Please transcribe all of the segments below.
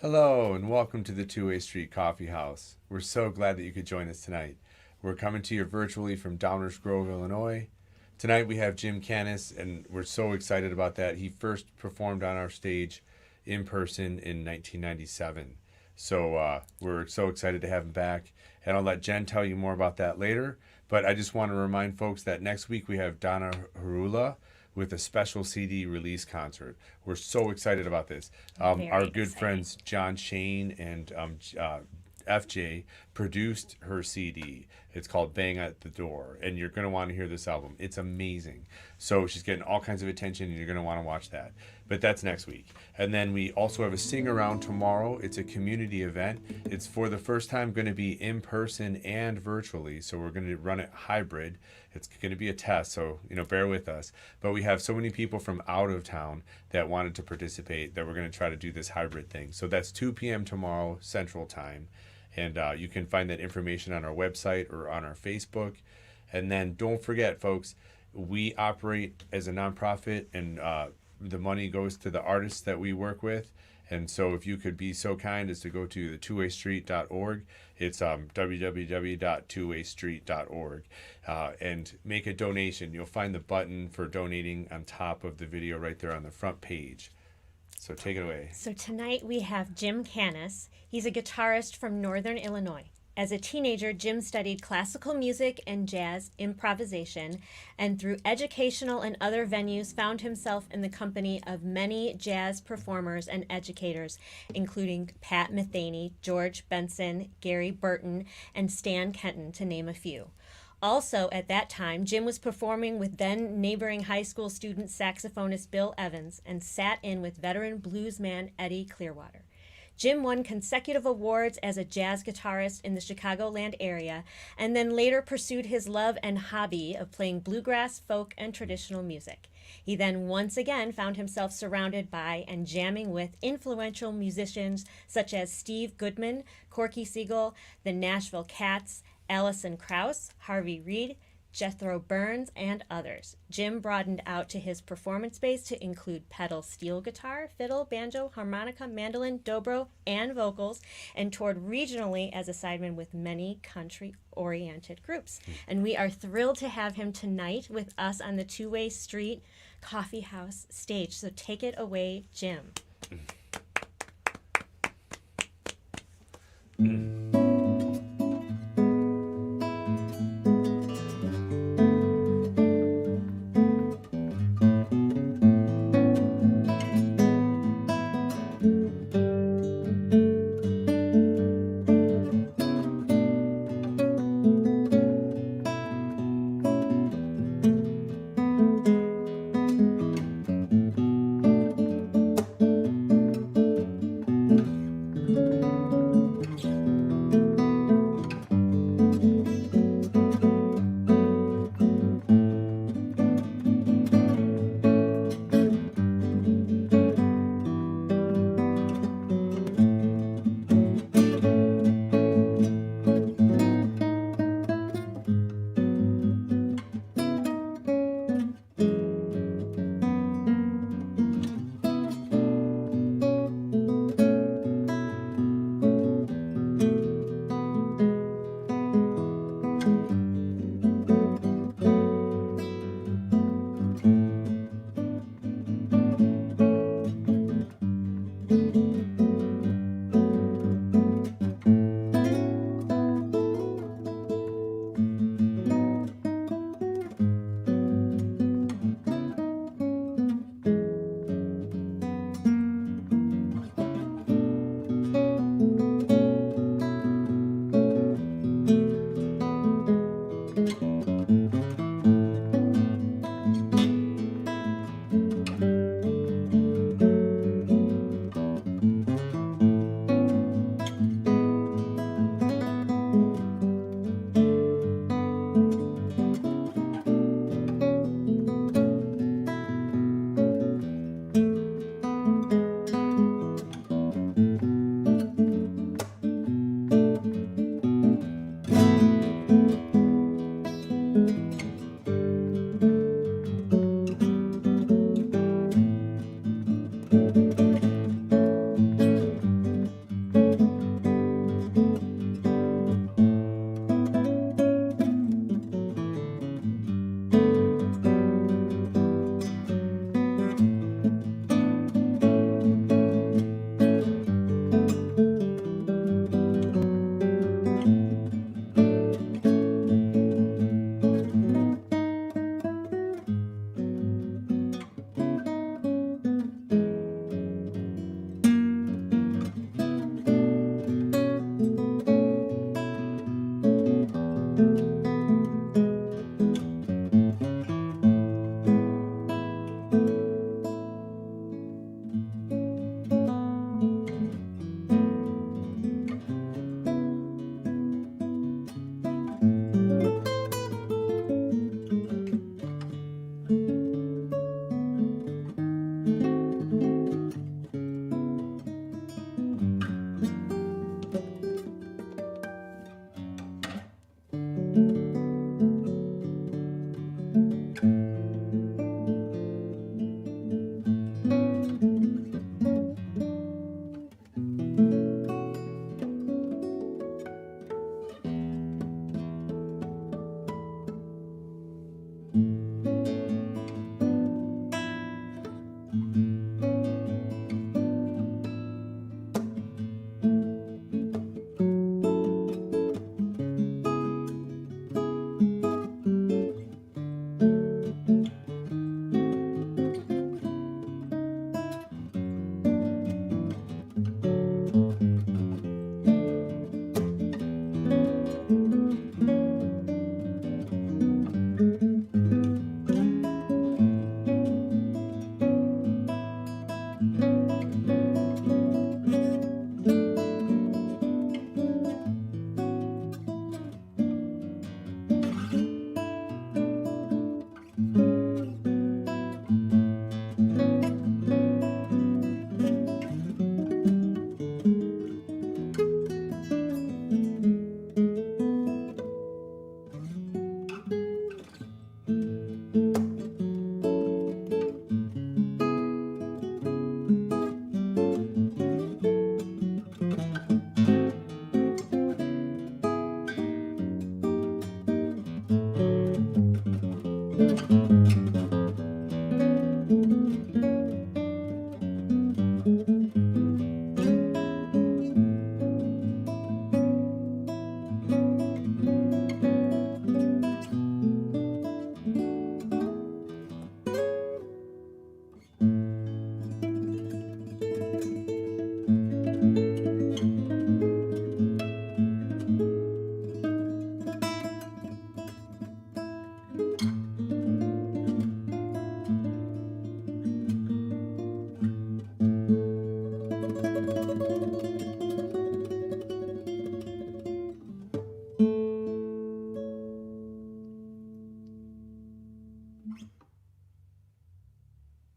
Hello and welcome to the Two-Way Street Coffee House. We're so glad that you could join us tonight. We're coming to you virtually from Downers Grove, Illinois. Tonight we have Jim Kanas, and we're so excited about that. He first performed on our stage in person in 1997. So we're so excited to have him back. And I'll let Jen tell you more about that later. But I just want to remind folks that next week we have Donna Harula with a special CD release concert. We're so excited about this. Our good exciting. friends John Shane and FJ produced her CD. It's called Bang at the Door, and you're going to want to hear this album. It's amazing. So she's getting all kinds of attention, and you're going to want to watch that. But that's next week. And then we also have a sing around tomorrow. It's a community event. It's for the first time going to be in person and virtually. So we're going to run it hybrid. It's going to be a test, so bear with us. But we have so many people from out of town that wanted to participate that we're going to try to do this hybrid thing. So that's 2 p.m. tomorrow Central Time. And you can find that information on our website or on our Facebook. And then don't forget, folks, we operate as a nonprofit, and the money goes to the artists that we work with. And so if you could be so kind as to go to the twowaystreet.org, it's www.twowaystreet.org, and make a donation. You'll find the button for donating on top of the video right there on the front page. So take it away. So tonight we have Jim Kanas. He's a guitarist from Northern Illinois. As a teenager, Jim studied classical music and jazz improvisation, and through educational and other venues found himself in the company of many jazz performers and educators, including Pat Metheny, George Benson, Gary Burton, and Stan Kenton, to name a few. Also, at that time, Jim was performing with then neighboring high school student saxophonist Bill Evans and sat in with veteran bluesman Eddy Clearwater. Jim won consecutive awards as a jazz guitarist in the Chicagoland area, and then later pursued his love and hobby of playing bluegrass, folk, and traditional music. He then once again found himself surrounded by and jamming with influential musicians such as Steve Goodman, Corky Siegel, the Nashville Cats, Allison Krause, Harvey Ried, Jethro Burns, and others. Jim broadened out to his performance base to include pedal steel guitar, fiddle, banjo, harmonica, mandolin, dobro, and vocals, and toured regionally as a sideman with many country-oriented groups. And we are thrilled to have him tonight with us on the Two-Way Street Coffee House stage. So take it away, Jim.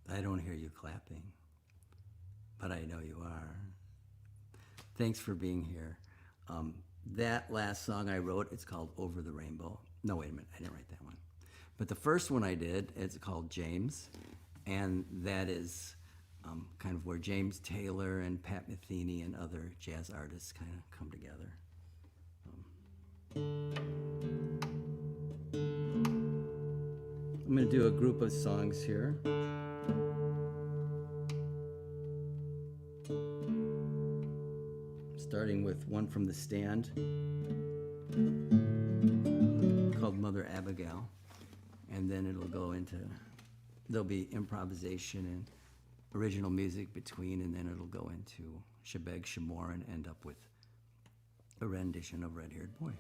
I don't hear you clapping, but I know you are. Thanks for being here. That last song I wrote, it's called Over the Rainbow. No, wait a minute, I didn't write that one. But the first one I did, it's called James, and that is kind of where James Taylor and Pat Metheny and other jazz artists kind of come together. I'm going to do a group of songs here. Starting with one from the stand called Mother Abigail, and then it'll go into, there'll be improvisation and original music between, and then it'll go into Shebeg Shemor and end up with a rendition of Red-Haired Boy.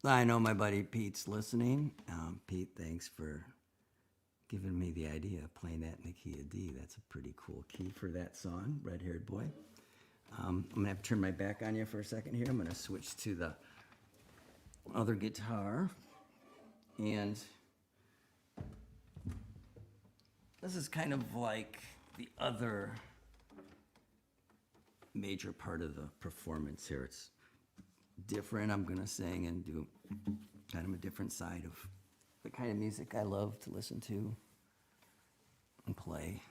I know my buddy Pete's listening. Pete, thanks for giving me the idea of playing that in the key of D. That's a pretty cool key for that song, Red-Haired Boy. I'm going to have to turn my back on you for a second here. I'm going to switch to the other guitar. And this is kind of like the other major part of the performance here. It's different. I'm going to sing and do kind of a different side of the kind of music I love to listen to and play.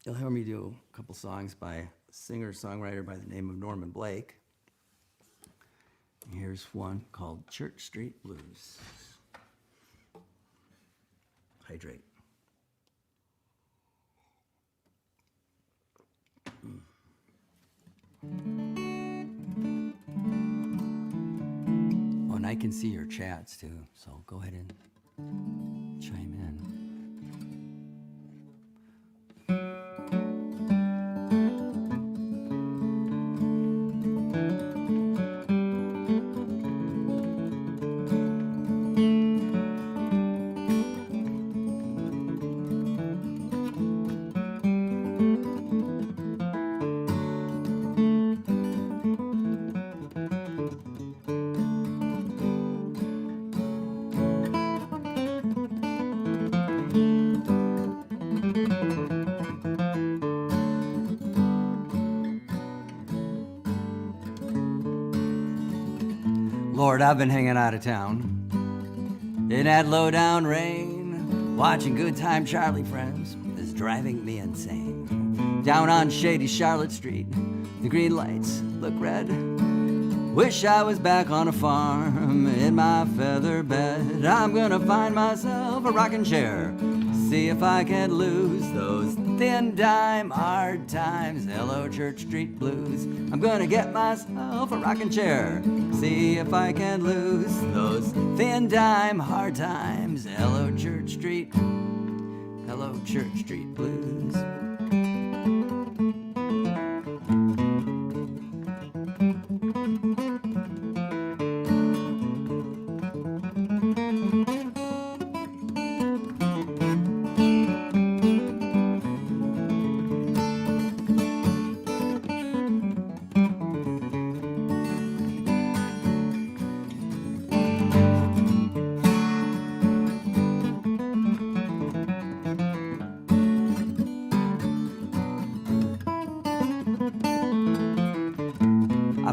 You'll hear me do a couple songs by a singer-songwriter by the name of Norman Blake. Here's one called Church Street Blues. Hydrate. Oh, and I can see your chats too, so go ahead and chime in. Lord, I've been hanging out of town in that low-down rain, watching Good Time Charlie friends is driving me insane. Down on shady Charlotte Street, the green lights look red. Wish I was back on a farm in my feather bed. I'm gonna find myself a rocking chair, see if I can lose those thin dime hard times. Hello, Church Street Blues. I'm gonna get myself a rocking chair, see if I can lose those thin dime hard times. Hello, Church Street. Hello, Church Street Blues.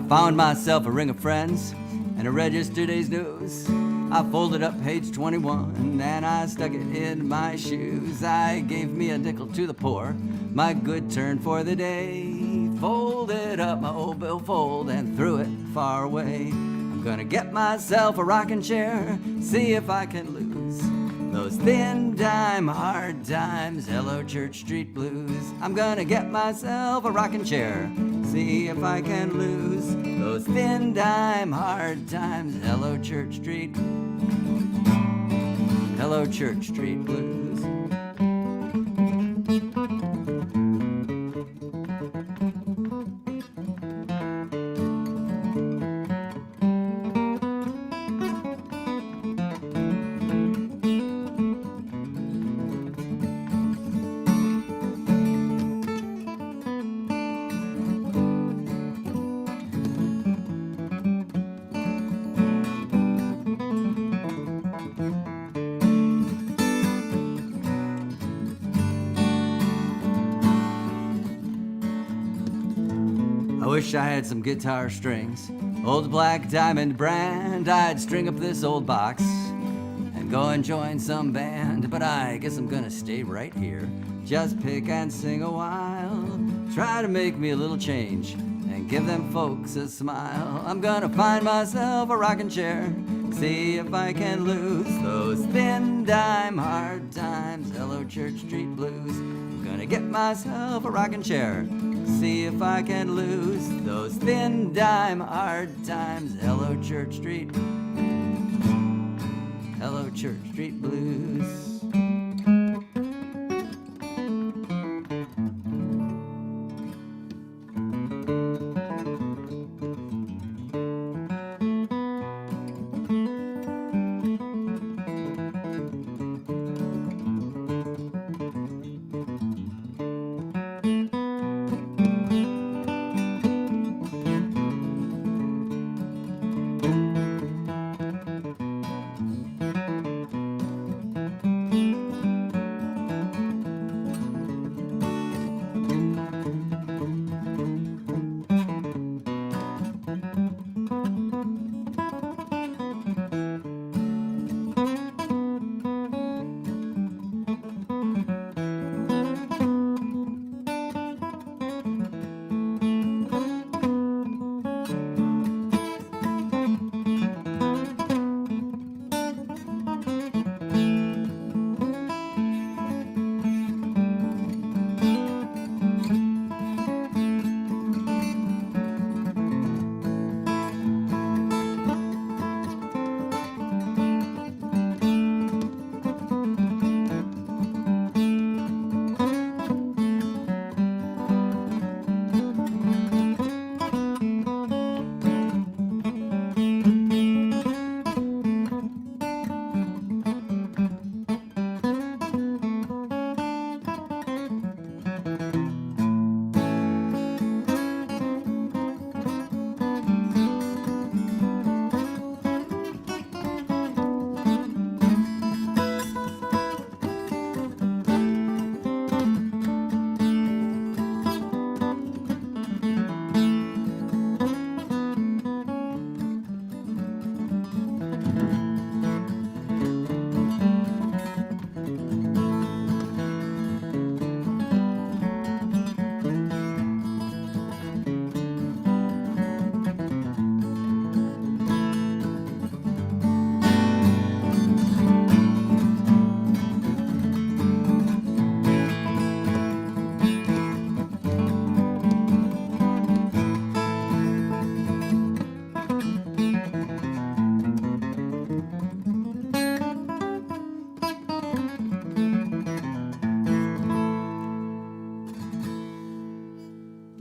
Found myself a ring of friends and I read yesterday's news. I folded up page 21 and I stuck it in my shoes. I gave me a nickel to the poor, my good turn for the day. Folded up my old billfold and threw it far away. I'm gonna get myself a rocking chair, see if I can lose those thin dime hard times. Hello, Church Street Blues. I'm gonna get myself a rocking chair, see if I can lose those thin dime hard times. Hello, Church Street. Hello, Church Street Blues. Wish I had some guitar strings, old Black Diamond brand. I'd string up this old box and go and join some band. But I guess I'm gonna stay right here, just pick and sing a while. Try to make me a little change and give them folks a smile. I'm gonna find myself a rocking chair, see if I can lose those thin dime hard times. Hello, Church Street Blues. I'm gonna get myself a rocking chair, see if I can lose those thin dime hard times. Hello, Church Street. Hello, Church Street Blues.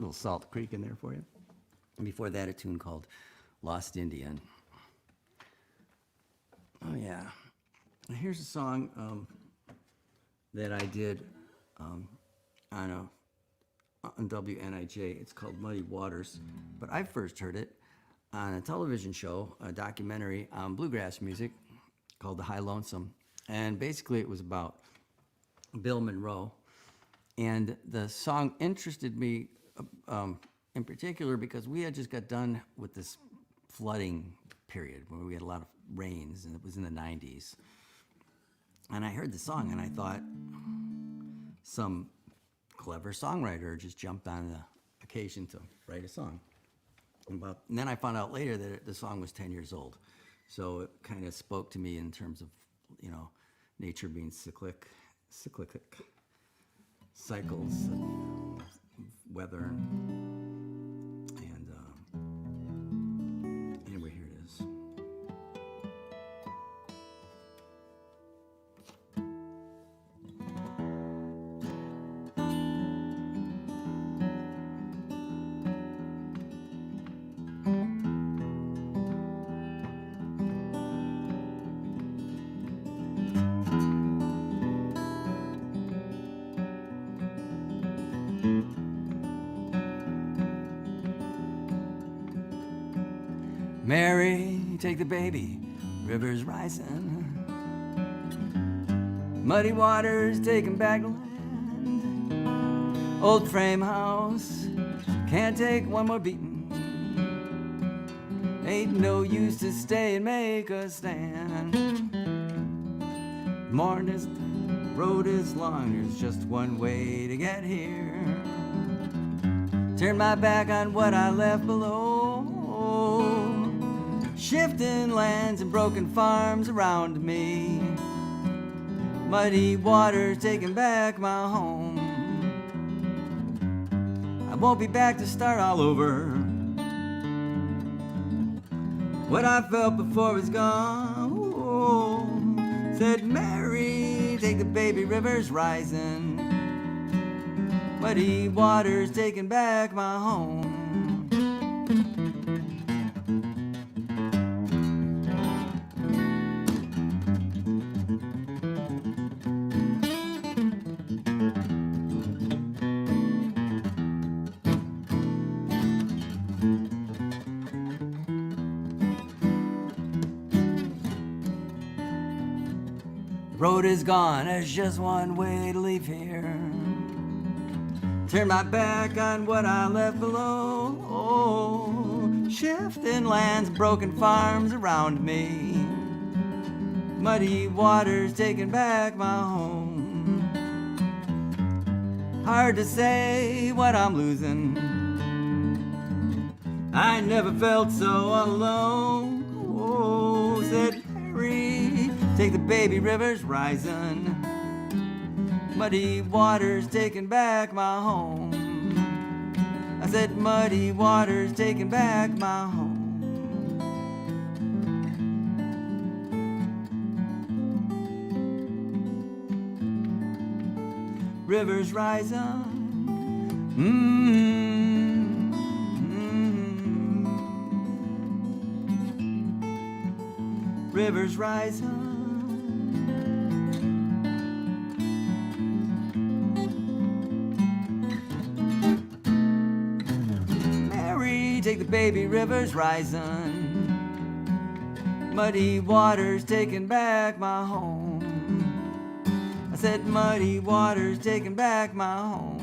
little Salt Creek in there for you. And before that, a tune called Lost Indian. Oh, yeah. Here's a song that I did on WNIJ. It's called Muddy Waters. But I first heard it on a television show, a documentary on bluegrass music called The High Lonesome. And basically it was about Bill Monroe. And the song interested me in particular because we had just got done with this flooding period where we had a lot of rains, and it was in the 90s. And I heard the song and I thought some clever songwriter just jumped on the occasion to write a song. And then I found out later that the song was 10 years old. So it kind of spoke to me in terms of, nature being cyclic, cycles, weather, and anyway, here it is. Mary, take the baby, river's rising. Muddy waters taking back the land. Old frame house, can't take one more beating. Ain't no use to stay and make a stand. Morning, road is long, there's just one way to get here. Turn my back on what I left below. Shifting lands and broken farms around me. Muddy waters taking back my home. I won't be back to start all over. What I felt before was gone. Ooh, said Mary, take the baby, river's rising. Muddy waters taking back my home. Road is gone, there's just one way to leave here. Turn my back on what I left below. Shifting lands, broken farms around me. Muddy waters taking back my home. Hard to say what I'm losing. I never felt so alone. Oh, said Mary, take the baby, river's rising. Muddy waters taking back my home. I said muddy waters taking back my home. Rivers rising. Rivers rising. Take the baby, river's rising. Muddy waters taking back my home. I said muddy waters taking back my home.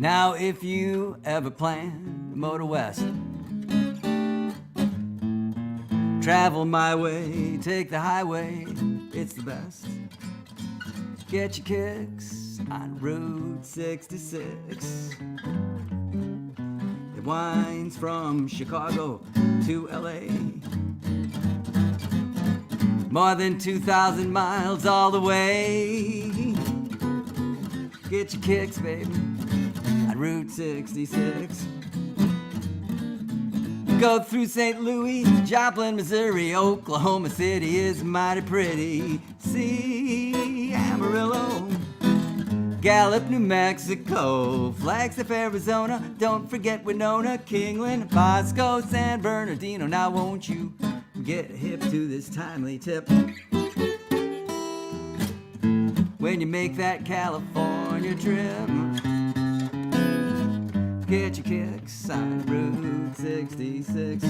Now if you ever plan to motor west, travel my way, take the highway, it's the best. Get your kicks on Route 66. It winds from Chicago to LA. More than 2,000 miles all the way. Get your kicks, baby, on Route 66. Go through St. Louis, Joplin, Missouri, Oklahoma City is mighty pretty. See Amarillo, Gallup, New Mexico, Flagstaff, Arizona. Don't forget Winona, Kingland, Bosco, San Bernardino. Now won't you get hip to this timely tip? When you make that California trip, get your kicks on Route 66.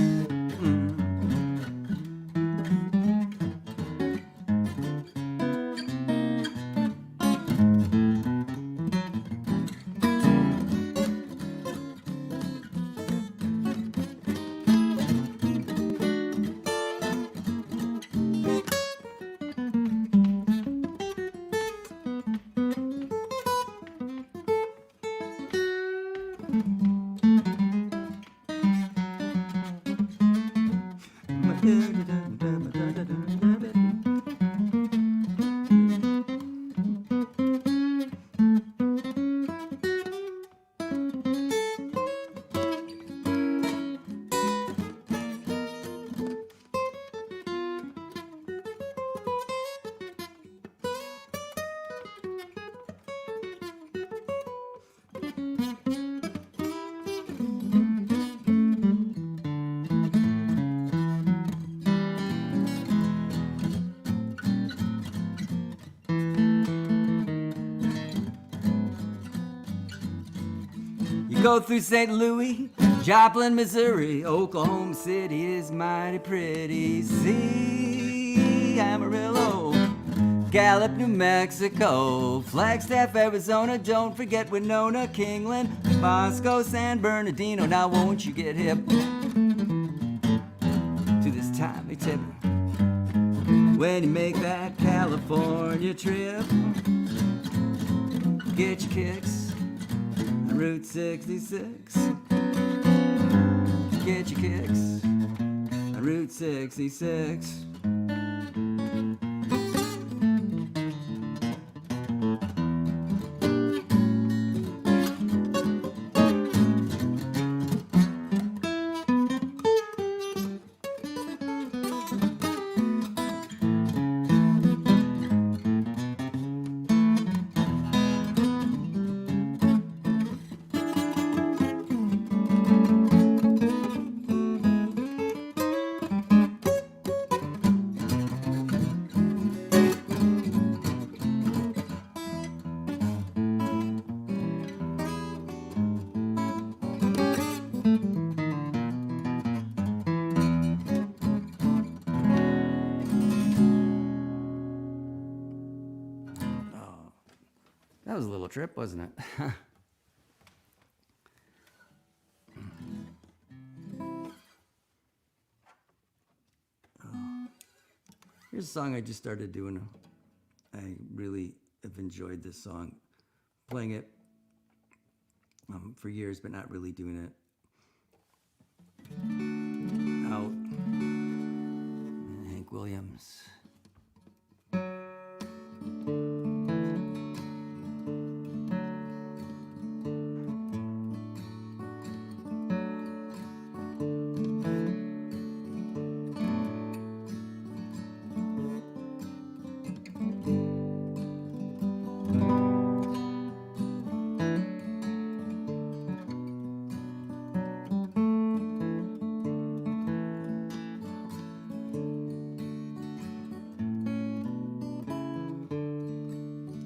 Go through St. Louis, Joplin, Missouri, Oklahoma City is mighty pretty. See Amarillo, Gallup, New Mexico, Flagstaff, Arizona. Don't forget Winona, Kingland, Bosco, San Bernardino. Now won't you get hip to this timely tip? When you make that California trip, get your kicks Route 66. Get your kicks on Route 66. That was a little trip, wasn't it? Here's a song I just started doing. I really have enjoyed this song. Playing it for years, but not really doing it out. Hank Williams.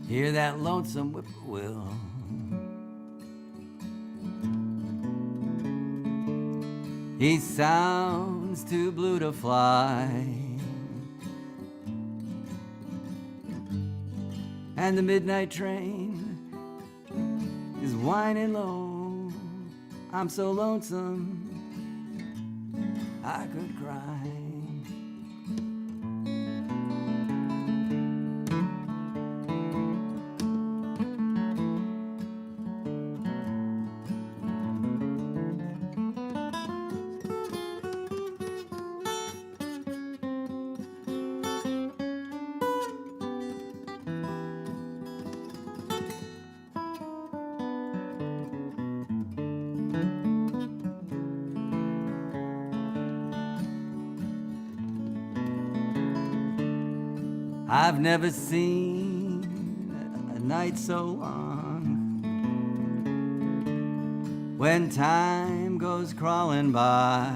Hear that lonesome whippoorwill. He sounds too blue to fly. And the midnight train is whining low. I'm so lonesome I could cry. I've never seen a night so long when time goes crawling by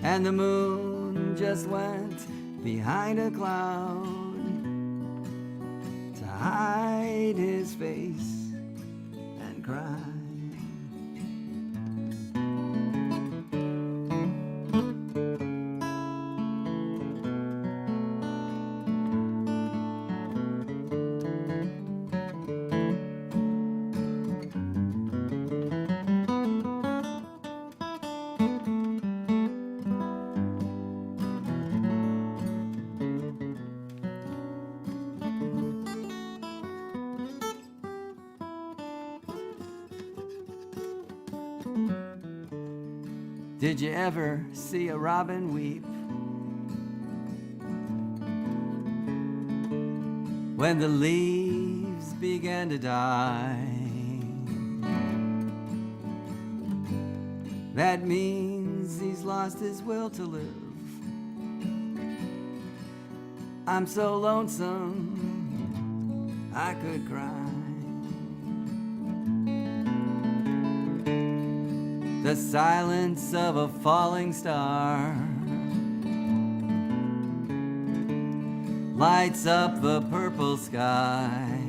and the moon just went behind a cloud to hide his face and cry. Did you ever see a robin weep when the leaves began to die? That means he's lost his will to live. I'm so lonesome I could cry. The silence of a falling star lights up the purple sky.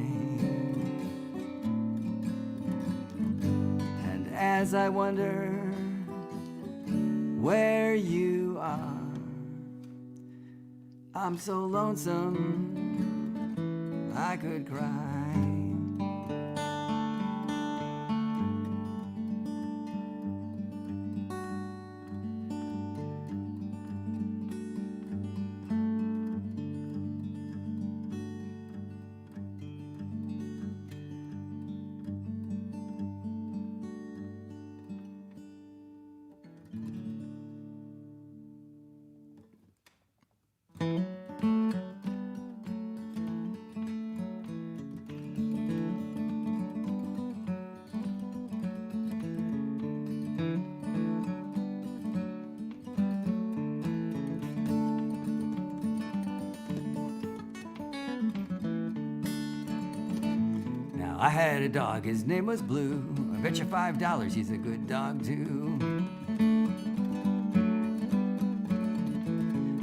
And as I wonder where you are, I'm so lonesome I could cry. I had a dog, his name was Blue. I bet you $5 he's a good dog too.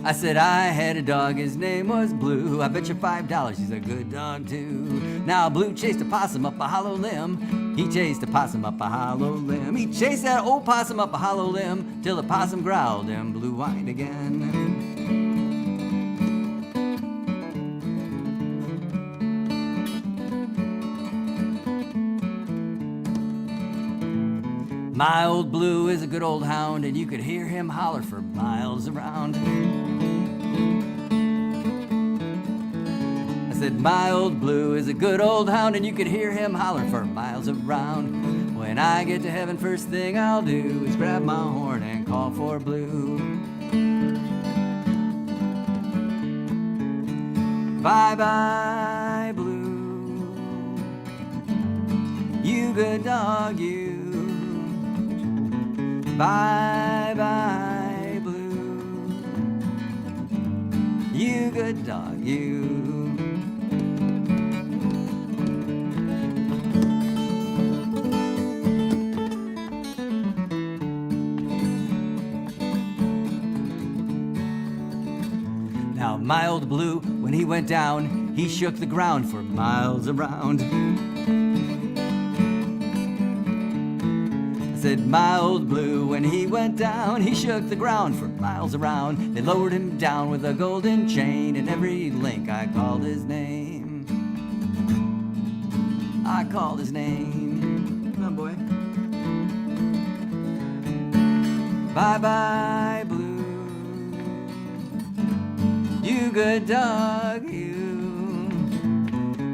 I said I had a dog, his name was Blue. I bet you $5 he's a good dog too. Now Blue chased a possum up a hollow limb. He chased a possum up a hollow limb. He chased that old possum up a hollow limb till the possum growled and Blue whined again. My old Blue is a good old hound, and you could hear him holler for miles around. I said, my old Blue is a good old hound, and you could hear him holler for miles around. When I get to heaven, first thing I'll do is grab my horn and call for Blue. Bye-bye, Blue, you good dog, you. Bye-bye, Blue, you good dog, you. Now, my old Blue, when he went down, he shook the ground for miles around. Said my old Blue, when he went down, he shook the ground for miles around. They lowered him down with a golden chain, and every link I called his name. I called his name. Come on, boy. Bye-bye, Blue. You good dog, you.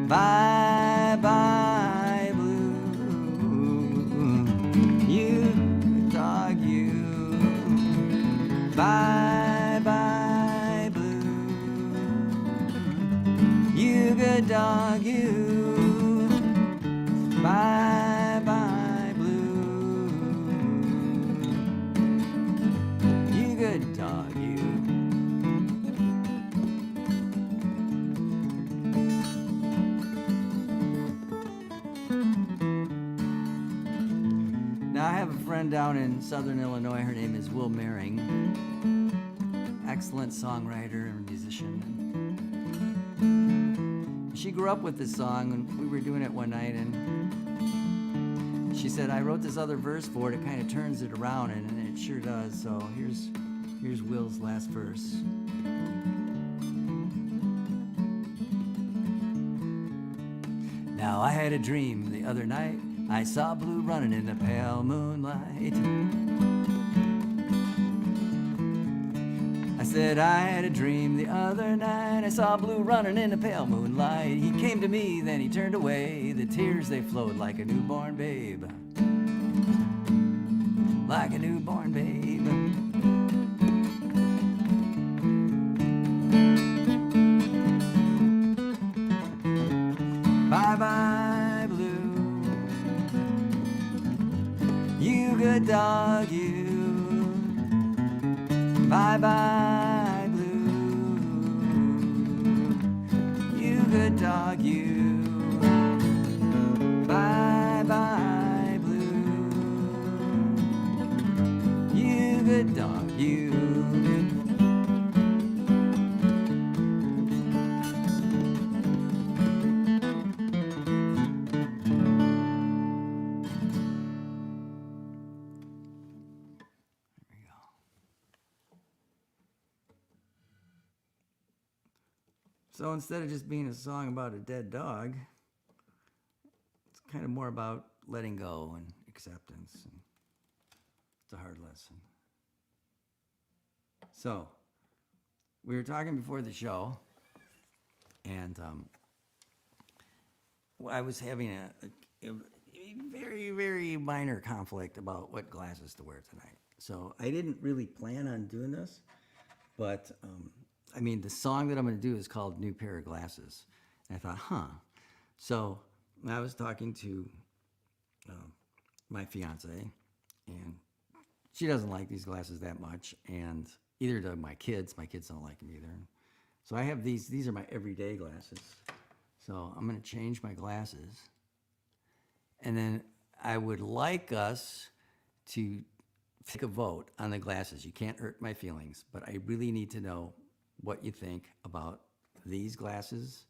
Bye-bye, Blue. You good dog, you. Bye-bye, Blue. You good dog, you. Bye-bye, Blue. You good dog, you. Now I have a friend down in Southern Illinois. Her name is Will Mehring. Excellent songwriter and musician. She grew up with this song, and we were doing it one night, and she said, I wrote this other verse for it. It kind of turns it around, and it sure does. So here's Will's last verse. Now I had a dream the other night. I saw Blue running in the pale moonlight. I said I had a dream the other night. I saw Blue running in the pale moonlight. He came to me, then he turned away. The tears, they flowed like a newborn babe. Like a newborn babe. Bye-bye, Blue. You good dog, you. Bye-bye, Blue. You good dog, you. Bye-bye, Blue. You good dog, you. So instead of just being a song about a dead dog, it's kind of more about letting go and acceptance. And it's a hard lesson. So we were talking before the show, and I was having a very, very minor conflict about what glasses to wear tonight. So I didn't really plan on doing this, but I mean, the song that I'm going to do is called New Pair of Glasses. And I thought, So I was talking to my fiance, and she doesn't like these glasses that much, and either do my kids. My kids don't like them either. So I have these. These are my everyday glasses. So I'm going to change my glasses. And then I would like us to take a vote on the glasses. You can't hurt my feelings, but I really need to know what you think about these glasses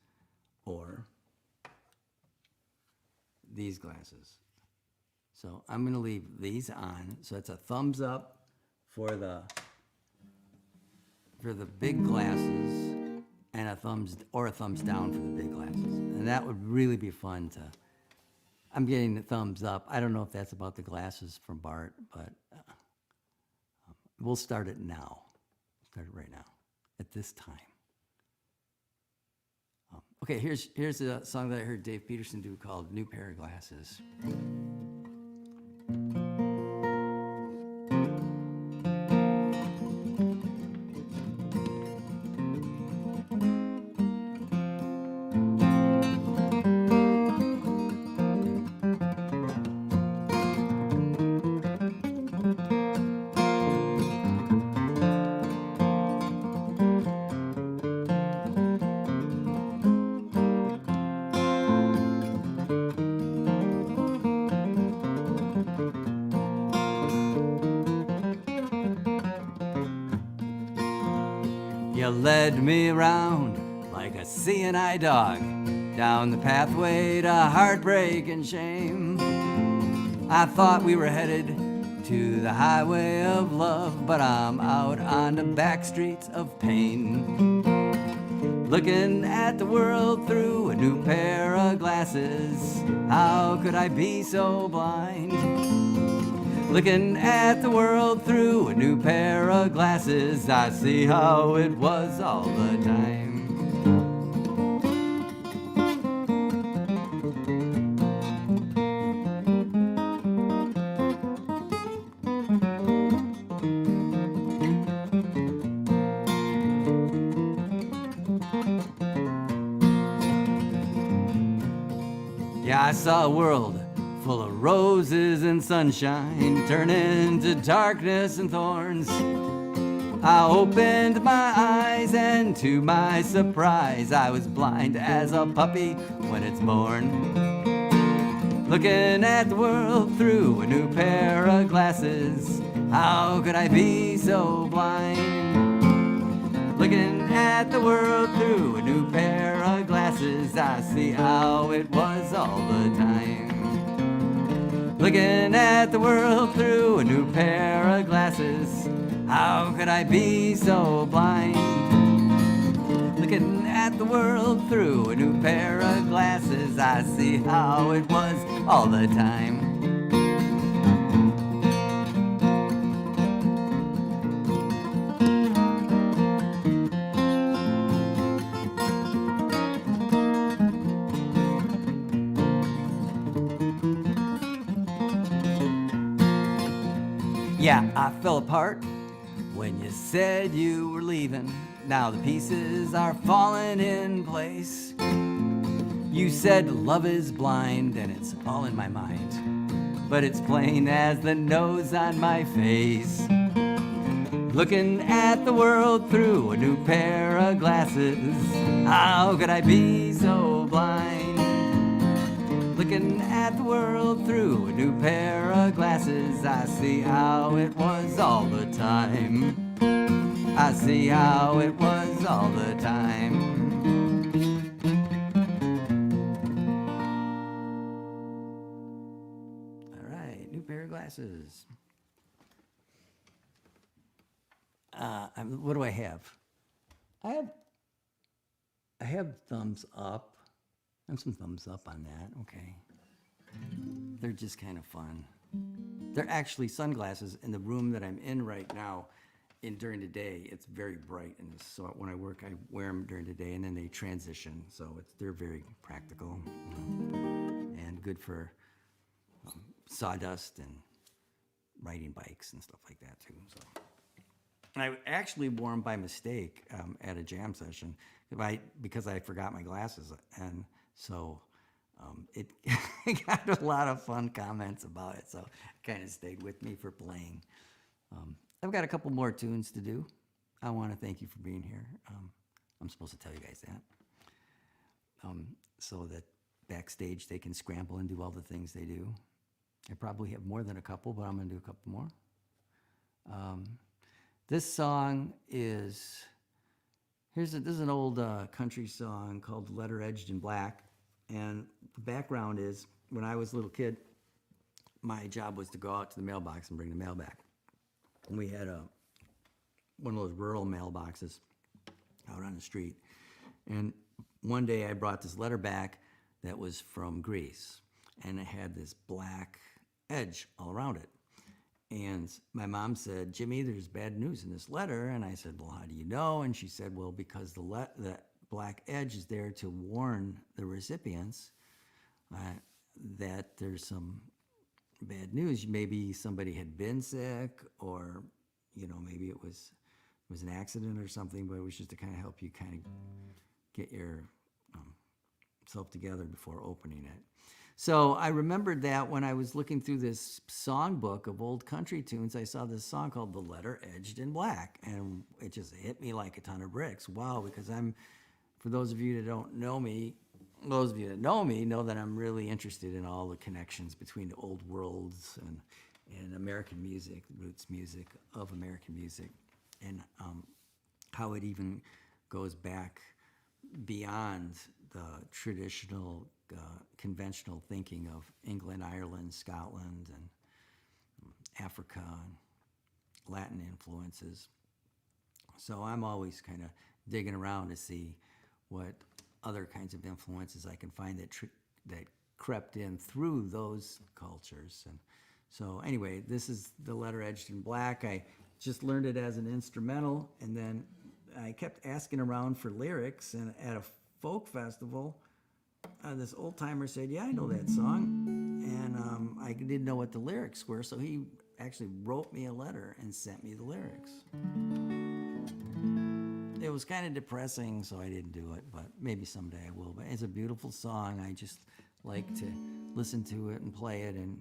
or these glasses. So I'm going to leave these on. So it's a thumbs up for the big glasses, and a thumbs down for the big glasses. And that would really be fun to. I'm getting the thumbs up. I don't know if that's about the glasses from Bart, but we'll start it now. Start it right now. At this time. Okay, here's a song that I heard Dave Peterson do called New Pair of Glasses. You led me around like a seeing eye dog down the pathway to heartbreak and shame. I thought we were headed to the highway of love, but I'm out on the back streets of pain. Looking at the world through a new pair of glasses. How could I be so blind? Looking at the world through a new pair of glasses, I see how it was all the time. Yeah, I saw a world full of roses and sunshine turn into darkness and thorns. I opened my eyes and to my surprise I was blind as a puppy when it's born. Looking at the world through a new pair of glasses, how could I be so blind? Looking at the world through a new pair of glasses, I see how it was all the time. Looking at the world through a new pair of glasses, how could I be so blind? Looking at the world through a new pair of glasses, I see how it was all the time. Yeah, I fell apart when you said you were leaving. Now the pieces are falling in place. You said love is blind and it's all in my mind, but it's plain as the nose on my face. Looking at the world through a new pair of glasses, how could I be so blind? Looking at the world through a new pair of glasses, I see how it was all the time. I see how it was all the time. All right, new pair of glasses. What do I have? I have thumbs up. I have some thumbs up on that. Okay. They're just kind of fun. They're actually sunglasses in the room that I'm in right now. During the day, it's very bright, and so when I work, I wear them during the day, and then they transition. So they're very practical and good for sawdust and riding bikes and stuff like that too. So, and I actually wore them by mistake at a jam session because I forgot my glasses, and so it got a lot of fun comments about it. So it kind of stayed with me for playing. I've got a couple more tunes to do. I want to thank you for being here. I'm supposed to tell you guys that. So that backstage they can scramble and do all the things they do. I probably have more than a couple, but I'm going to do a couple more. This song is, this is an old country song called Letter Edged in Black. And the background is, when I was a little kid, my job was to go out to the mailbox and bring the mail back. And we had one of those rural mailboxes out on the street. And one day I brought this letter back that was from Greece. And it had this black edge all around it. And my mom said, "Jimmy, there's bad news in this letter." And I said, "Well, how do you know?" And she said, "Well, because the black edge is there to warn the recipients that there's some bad news. Maybe somebody had been sick, or maybe it was an accident or something, but it was just to kind of help you kind of get your self together before opening it." So I remembered that when I was looking through this songbook of old country tunes, I saw this song called The Letter Edged in Black, and it just hit me like a ton of bricks. Wow, because for those of you that don't know me, those of you that know me know that I'm really interested in all the connections between the old worlds and American music, roots music of American music, and how it even goes back beyond the traditional, conventional thinking of England, Ireland, Scotland, and Africa, and Latin influences. So I'm always kind of digging around to see what other kinds of influences I can find that crept in through those cultures. And so anyway, this is the letter Etched in Black. I just learned it as an instrumental, and then I kept asking around for lyrics, and at a folk festival, this old timer said, yeah, I know that song. And I didn't know what the lyrics were, so he actually wrote me a letter and sent me the lyrics. It was kind of depressing, so I didn't do it, but maybe someday I will. But it's a beautiful song. I just like to listen to it and play it and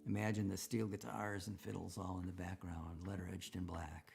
imagine the steel guitars and fiddles all in the background. Letter Etched in Black.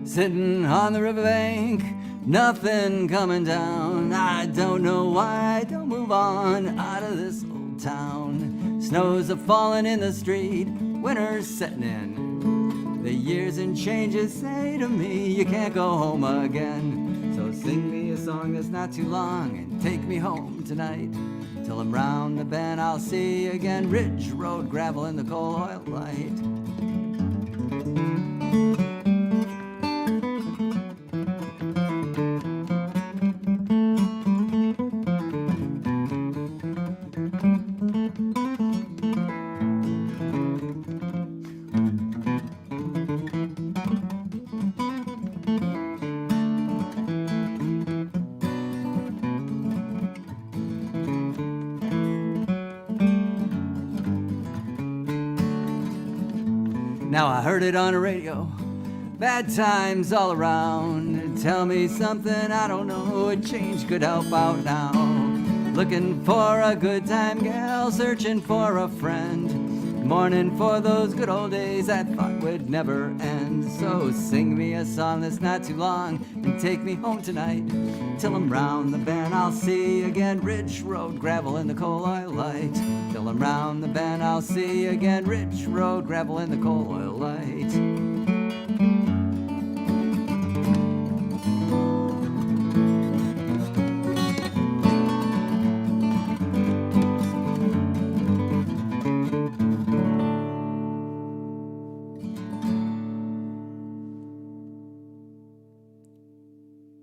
Sitting on the riverbank, nothing coming down. I don't know why I don't move on out of this old town. Snows are falling in the street, winter's setting in. The years and changes say to me, you can't go home again. So sing me a song that's not too long and take me home tonight. Till I'm round the bend, I'll see you again. Ridge road, gravel in the coal oil light. Now I heard it on the radio, Bad times all around. Tell me something I don't know. A change could help out now. Looking for a good time, gal. Searching for a friend. Mourning for those good old days I thought would never end. So sing me a song that's not too long and take me home tonight. Till I'm round the bend I'll see again Ridge Road, gravel in the coal oil light. Till I'm round the bend I'll see again Ridge Road, gravel in the coal oil light.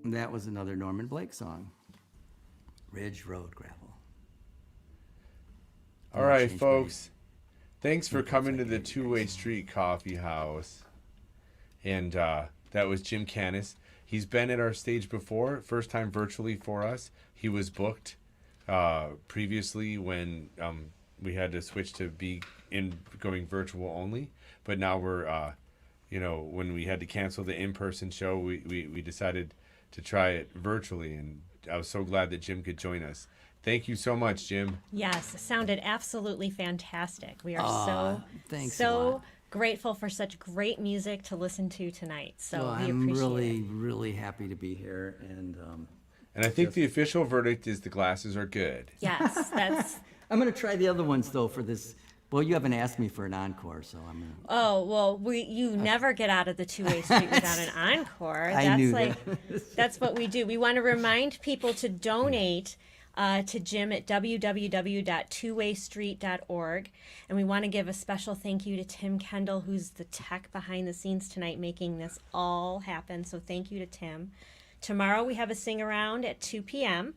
That was another Norman Blake song. Ridge Road Gravel. All right, folks. Thanks for coming to the Two-Way Street Coffee House. And that was Jim Kanas. He's been at our stage before, first time virtually for us. He was booked previously when we had to switch to going virtual only. But now we're, when we had to cancel the in-person show, we decided to try it virtually, and I was so glad that Jim could join us. Thank you so much, Jim. Yes, it sounded absolutely fantastic. We are thanks a so lot. grateful for such great music to listen to tonight. So Well, we I'm appreciate really, it. really happy to be here, and And I think the official verdict is the glasses are good. Yes, that's. I'm going to try the other ones though for this. Well, you haven't asked me for an encore, so I'm going to. Oh well, you never get out of the Two-Way Street without an encore. I That's knew like that's what we do. We want to remind people to donate to Jim at www.twowaystreet.org, and we want to give a special thank you to Tim Kendall, who's the tech behind the scenes tonight, making this all happen. So thank you to Tim. Tomorrow we have a sing around at 2 p.m.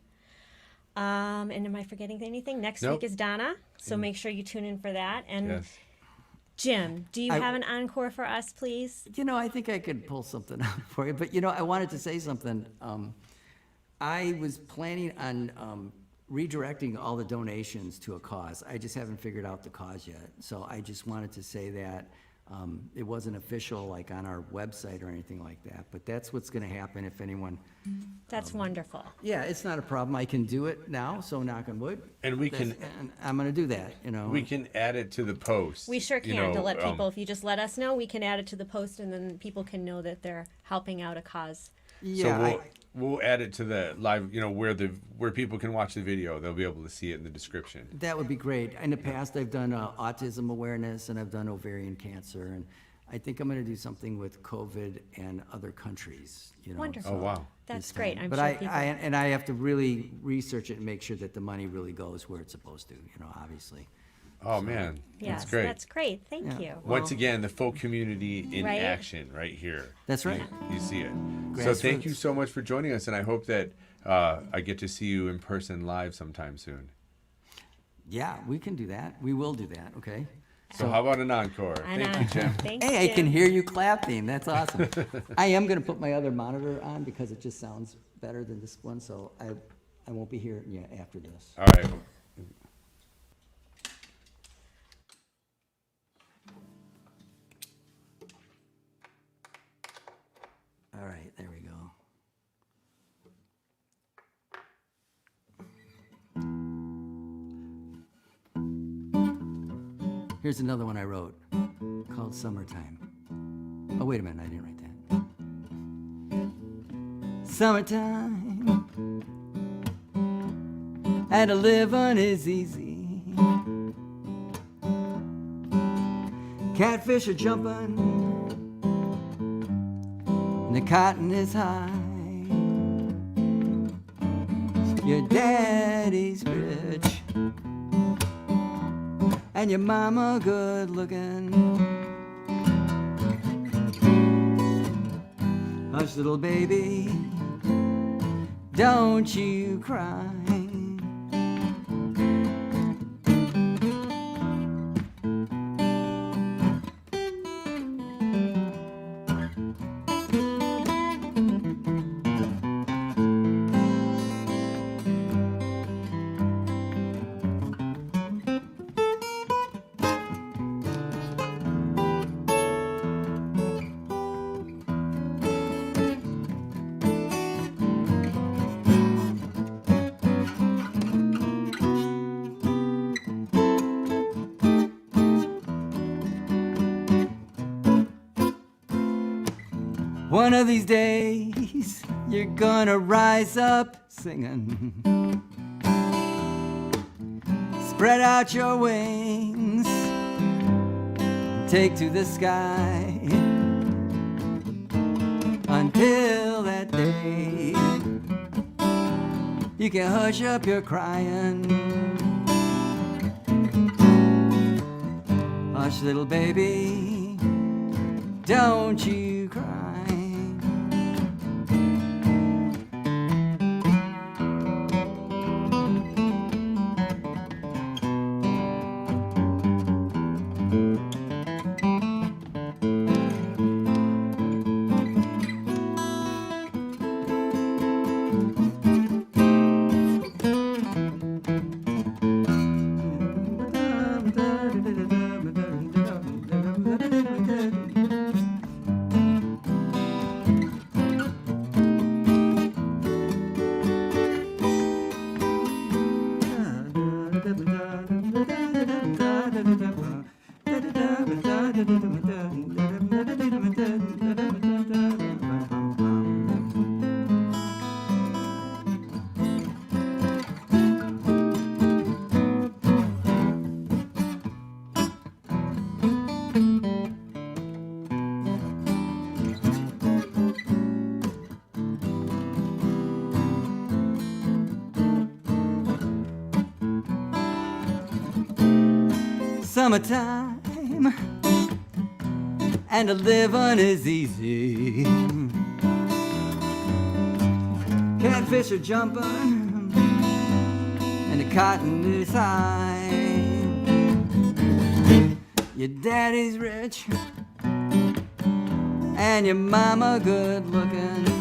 And am I forgetting anything? Next Nope. week is Donna, so make sure you tune in for that. And Yes. Jim, do you have an encore for us, please? I think I could pull something out for you, but I wanted to say something. I was planning on redirecting all the donations to a cause. I just haven't figured out the cause yet. So I just wanted to say that it wasn't official like on our website or anything like that, but that's what's going to happen if anyone. That's wonderful. Yeah, it's not a problem. I can do it now, so knock on wood. And we can And I'm going to do that, we can add it to the post. We sure can to let people, if you just let us know, we can add it to the post and then people can know that they're helping out a cause. Yeah, So we'll add it to the live, where people can watch the video. They'll be able to see it in the description. that would be great. In the past, I've done autism awareness and I've done ovarian cancer, and I think I'm going to do something with COVID and other countries. Wonderful. Oh, wow. That's this great. time. I'm But sure I people. I have to really research it and make sure that the money really goes where it's supposed to. Obviously. Oh, man. Yes, That's great. that's great. Thank you. Once again, the folk community in Right? action right here. That's right. You see it. So thank you Grassroots. so much for joining us, and I hope that I get to see you in person live sometime soon. Yeah, we can do that. We will do that. Okay. So how about an encore? And, Thank you, Jim. Thanks, Hey, I can Jim. hear you clapping. That's awesome. I am going to put my other monitor on because it just sounds better than this one, so I won't be here after this. All right. All right, there we go. Here's another one I wrote called Summertime. Oh, wait a minute, I didn't write that. Summertime, and to live on is easy. Catfish are jumping, and the cotton is high. Your daddy's rich, and your mama good looking. Hush, little baby, don't you cry. One of these days, you're gonna rise up singing. Spread out your wings, take to the sky. Until that day, you can hush up your crying. Hush, little baby, don't you cry. Summertime and a living is easy. Catfish are jumping and the cotton is high. Your daddy's rich and your mama good looking.